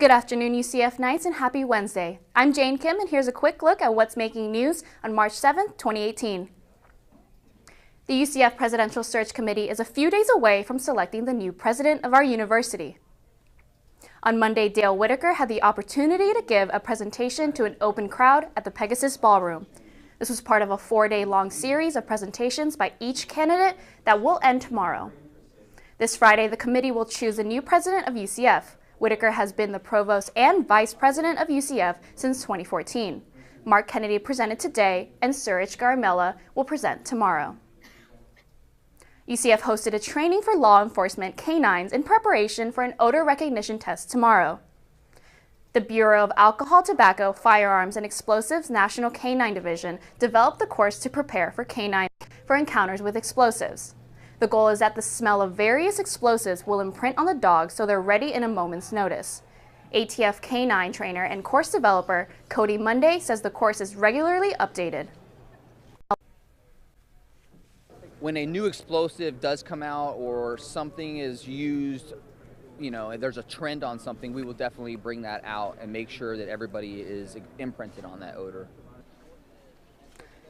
Good afternoon, UCF Knights, and happy Wednesday. I'm Jane Kim, and here's a quick look at what's making news on March 7, 2018. The UCF Presidential Search Committee is a few days away from selecting the new president of our university. On Monday, Dale Whitaker had the opportunity to give a presentation to an open crowd at the Pegasus Ballroom. This was part of a 4-day-long series of presentations by each candidate that will end tomorrow. This Friday, the committee will choose a new president of UCF. Whitaker has been the provost and vice president of UCF since 2014. Mark Kennedy presented today, and Suraj Garamella will present tomorrow. UCF hosted a training for law enforcement canines in preparation for an odor recognition test tomorrow. The Bureau of Alcohol, Tobacco, Firearms, and Explosives National Canine Division developed the course to prepare for canines for encounters with explosives. The goal is that the smell of various explosives will imprint on the dogs so they're ready in a moment's notice. ATF canine trainer and course developer Cody Monday says the course is regularly updated. When a new explosive does come out or something is used, there's a trend on something, we will definitely bring that out and make sure that everybody is imprinted on that odor.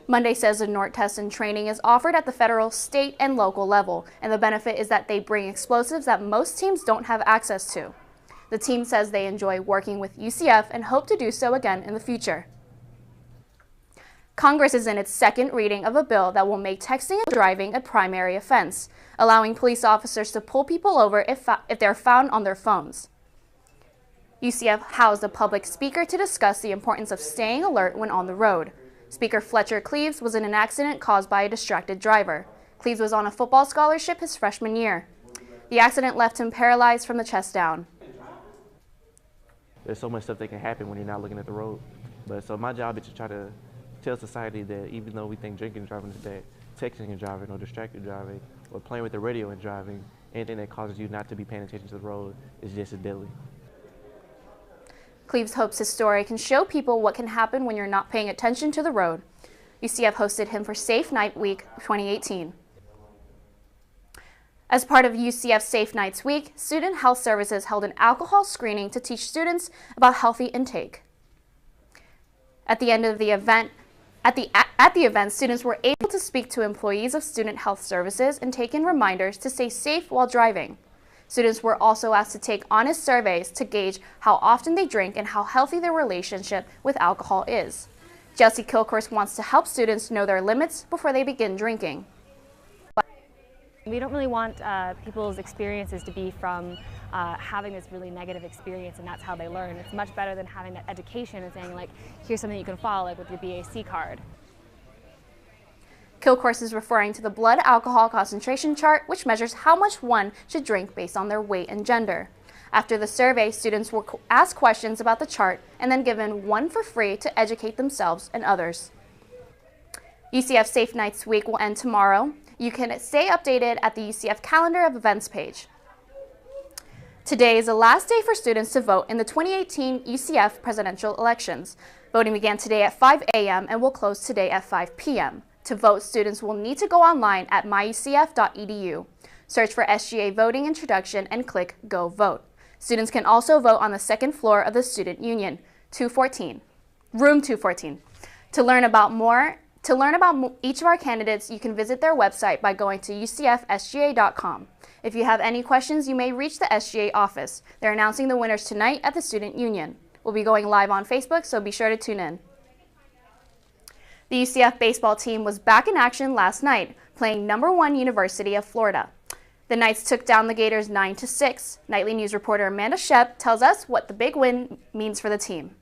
Monday says the NORT test and training is offered at the federal, state, and local level, and the benefit is that they bring explosives that most teams don't have access to. The team says they enjoy working with UCF and hope to do so again in the future. Congress is in its second reading of a bill that will make texting and driving a primary offense, allowing police officers to pull people over if they're found on their phones. UCF housed a public speaker to discuss the importance of staying alert when on the road. Speaker Fletcher Cleaves was in an accident caused by a distracted driver. Cleaves was on a football scholarship his freshman year. The accident left him paralyzed from the chest down. There's so much stuff that can happen when you're not looking at the road. So my job is to try to tell society that even though we think drinking and driving is bad, texting and driving or distracted driving or playing with the radio and driving, anything that causes you not to be paying attention to the road is just as deadly. Cleaves hopes his story can show people what can happen when you're not paying attention to the road. UCF hosted him for Safe Night Week 2018. As part of UCF Safe Nights Week, Student Health Services held an alcohol screening to teach students about healthy intake. At the end of the event, students were able to speak to employees of Student Health Services and take in reminders to stay safe while driving. Students were also asked to take honest surveys to gauge how often they drink and how healthy their relationship with alcohol is. Chelsea Kilcourse wants to help students know their limits before they begin drinking. We don't really want people's experiences to be from having this really negative experience and that's how they learn. It's much better than having that education and saying, like, here's something you can follow, like with your BAC card. Kilcourse is referring to the blood alcohol concentration chart, which measures how much one should drink based on their weight and gender. After the survey, students were asked questions about the chart and then given one for free to educate themselves and others. UCF Safe Nights Week will end tomorrow. You can stay updated at the UCF calendar of events page. Today is the last day for students to vote in the 2018 UCF presidential elections. Voting began today at 5 a.m. and will close today at 5 p.m. To vote, students will need to go online at myucf.edu. Search for SGA Voting Introduction and click Go Vote. Students can also vote on the second floor of the Student Union, Room 214. To learn about each of our candidates, you can visit their website by going to ucfsga.com. If you have any questions, you may reach the SGA office. They're announcing the winners tonight at the Student Union. We'll be going live on Facebook, so be sure to tune in. The UCF baseball team was back in action last night, playing #1 University of Florida. The Knights took down the Gators 9-6. Nightly News reporter Amanda Shep tells us what the big win means for the team.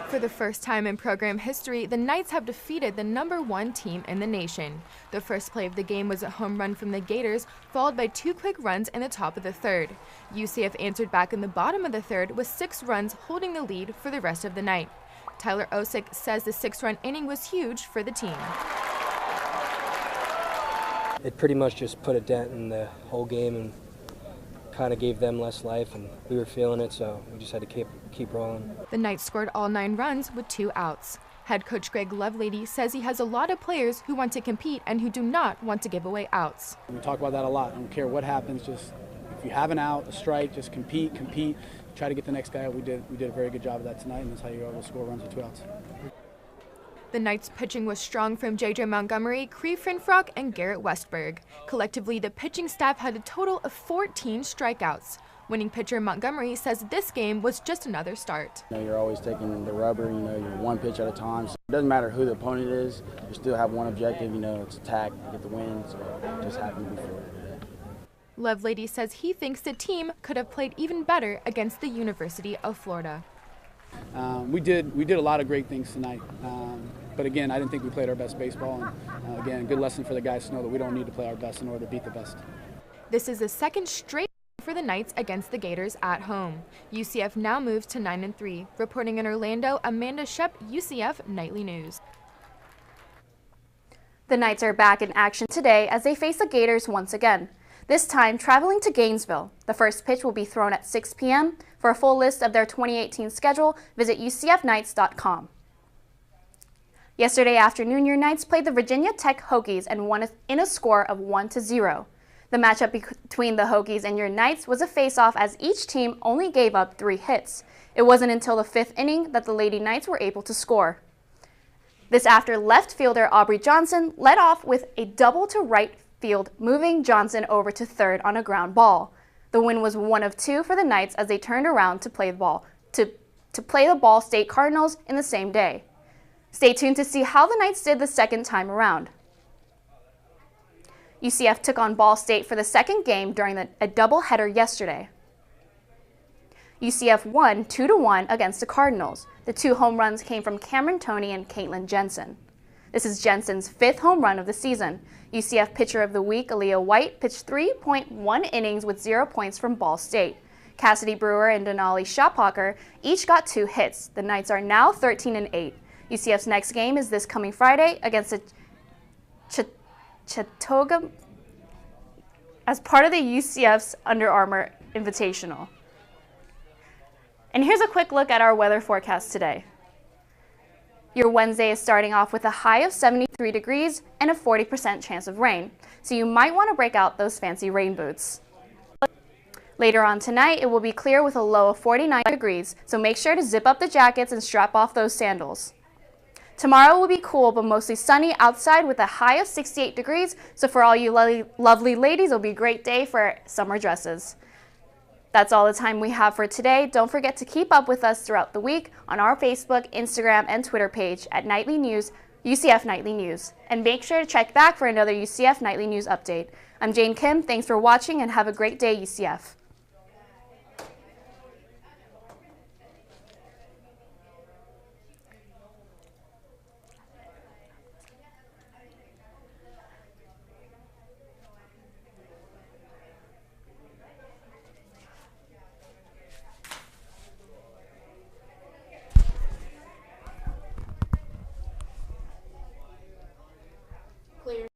For the first time in program history, the Knights have defeated the #1 team in the nation. The first play of the game was a home run from the Gators, followed by 2 quick runs in the top of the third. UCF answered back in the bottom of the third with 6 runs, holding the lead for the rest of the night. Tyler Osick says the 6-run inning was huge for the team. It pretty much just put a dent in the whole game and kind of gave them less life, and we were feeling it, so we just had to keep rolling. The Knights scored all 9 runs with 2 outs. Head coach Greg Lovelady says he has a lot of players who want to compete and who do not want to give away outs. We talk about that a lot. I don't care what happens, just if you have an out, a strike, just compete, try to get the next guy out. We did a very good job of that tonight, and that's how you're able to score runs with 2 outs. The Knights' pitching was strong from J.J. Montgomery, Cree Frinfrock, and Garrett Westberg. Collectively, the pitching staff had a total of 14 strikeouts. Winning pitcher Montgomery says this game was just another start. You're always taking the rubber, you're one pitch at a time. So it doesn't matter who the opponent is, you still have one objective, it's attack, get the win, so it just happened before. Lovelady says he thinks the team could have played even better against the University of Florida. We did a lot of great things tonight, but again, I didn't think we played our best baseball. And again, good lesson for the guys to know that we don't need to play our best in order to beat the best. This is the second straight for the Knights against the Gators at home. UCF now moves to 9-3. Reporting in Orlando, Amanda Shep, UCF Nightly News. The Knights are back in action today as they face the Gators once again. This time traveling to Gainesville. The first pitch will be thrown at 6 p.m. For a full list of their 2018 schedule, visit UCFKnights.com. Yesterday afternoon, your Knights played the Virginia Tech Hokies and won in a score of 1-0. The matchup between the Hokies and your Knights was a face-off as each team only gave up 3 hits. It wasn't until the 5th inning that the Lady Knights were able to score. This after left fielder Aubrey Johnson led off with a double to right field, moving Johnson over to third on a ground ball. The win was 1 of 2 for the Knights as they turned around to play the Ball State Cardinals in the same day. Stay tuned to see how the Knights did the second time around. UCF took on Ball State for the second game during a doubleheader yesterday. UCF won 2-1 against the Cardinals. The 2 home runs came from Cameron Toney and Caitlin Jensen. This is Jensen's 5th home run of the season. UCF Pitcher of the Week, Aaliyah White, pitched 3.1 innings with 0 points from Ball State. Cassidy Brewer and Denali Shophocker each got 2 hits. The Knights are now 13-8. UCF's next game is this coming Friday against the Chattooga as part of the UCF's Under Armour Invitational. And here's a quick look at our weather forecast today. Your Wednesday is starting off with a high of 73 degrees and a 40% chance of rain, so you might want to break out those fancy rain boots. Later on tonight, it will be clear with a low of 49 degrees, so make sure to zip up the jackets and strap off those sandals. Tomorrow will be cool but mostly sunny outside with a high of 68 degrees, so for all you lovely ladies, it'll be a great day for summer dresses. That's all the time we have for today. Don't forget to keep up with us throughout the week on our Facebook, Instagram, and Twitter page at Nightly News, UCF Nightly News. And make sure to check back for another UCF Nightly News update. I'm Jane Kim. Thanks for watching and have a great day, UCF.